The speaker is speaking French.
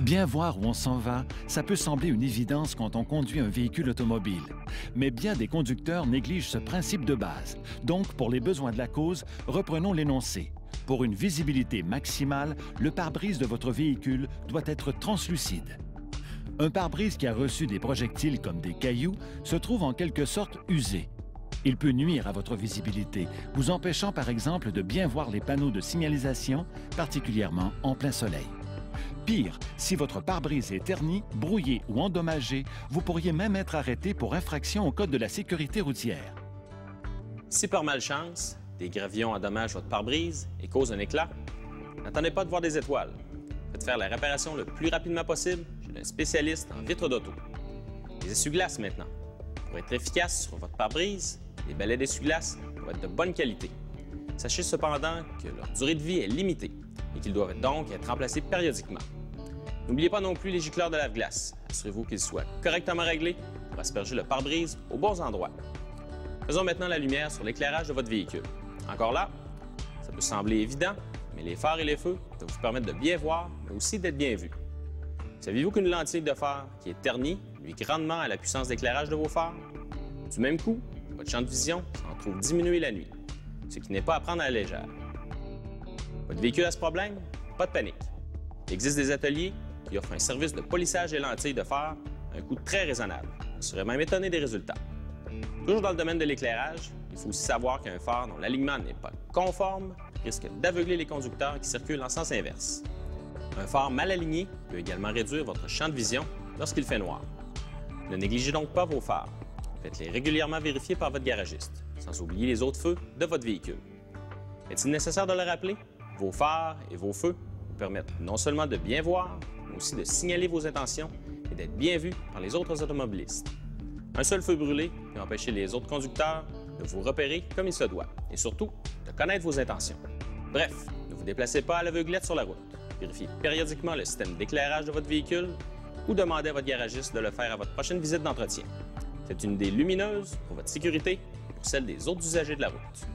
Bien voir où on s'en va, ça peut sembler une évidence quand on conduit un véhicule automobile. Mais bien des conducteurs négligent ce principe de base. Donc, pour les besoins de la cause, reprenons l'énoncé. Pour une visibilité maximale, le pare-brise de votre véhicule doit être translucide. Un pare-brise qui a reçu des projectiles comme des cailloux se trouve en quelque sorte usé. Il peut nuire à votre visibilité, vous empêchant par exemple de bien voir les panneaux de signalisation, particulièrement en plein soleil. Pire, si votre pare-brise est terni, brouillé ou endommagé, vous pourriez même être arrêté pour infraction au Code de la sécurité routière. Si par malchance, des gravillons endommagent votre pare-brise et causent un éclat, n'attendez pas de voir des étoiles. Faites faire la réparation le plus rapidement possible chez un spécialiste en vitres d'auto. Les essuie-glaces maintenant. Pour être efficace sur votre pare-brise, les balais d'essuie-glaces doivent être de bonne qualité. Sachez cependant que leur durée de vie est limitée et qu'ils doivent donc être remplacés périodiquement. N'oubliez pas non plus les gicleurs de lave-glace. Assurez-vous qu'ils soient correctement réglés pour asperger le pare-brise aux bons endroits. Faisons maintenant la lumière sur l'éclairage de votre véhicule. Encore là, ça peut sembler évident, mais les phares et les feux peuvent vous permettre de bien voir, mais aussi d'être bien vu. Saviez-vous qu'une lentille de phare qui est ternie nuit grandement à la puissance d'éclairage de vos phares? Du même coup, votre champ de vision s'en trouve diminué la nuit, ce qui n'est pas à prendre à la légère. Votre véhicule a ce problème? Pas de panique. Il existe des ateliers qui offrent un service de polissage et lentilles de phare à un coût très raisonnable. Vous serez même étonné des résultats. Toujours dans le domaine de l'éclairage, il faut aussi savoir qu'un phare dont l'alignement n'est pas conforme risque d'aveugler les conducteurs qui circulent en sens inverse. Un phare mal aligné peut également réduire votre champ de vision lorsqu'il fait noir. Ne négligez donc pas vos phares. Faites-les régulièrement vérifier par votre garagiste, sans oublier les autres feux de votre véhicule. Est-il nécessaire de le rappeler? Vos phares et vos feux vous permettent non seulement de bien voir, mais aussi de signaler vos intentions et d'être bien vus par les autres automobilistes. Un seul feu brûlé peut empêcher les autres conducteurs de vous repérer comme il se doit et surtout de connaître vos intentions. Bref, ne vous déplacez pas à l'aveuglette sur la route. Vérifiez périodiquement le système d'éclairage de votre véhicule ou demandez à votre garagiste de le faire à votre prochaine visite d'entretien. C'est une idée lumineuse pour votre sécurité et pour celle des autres usagers de la route.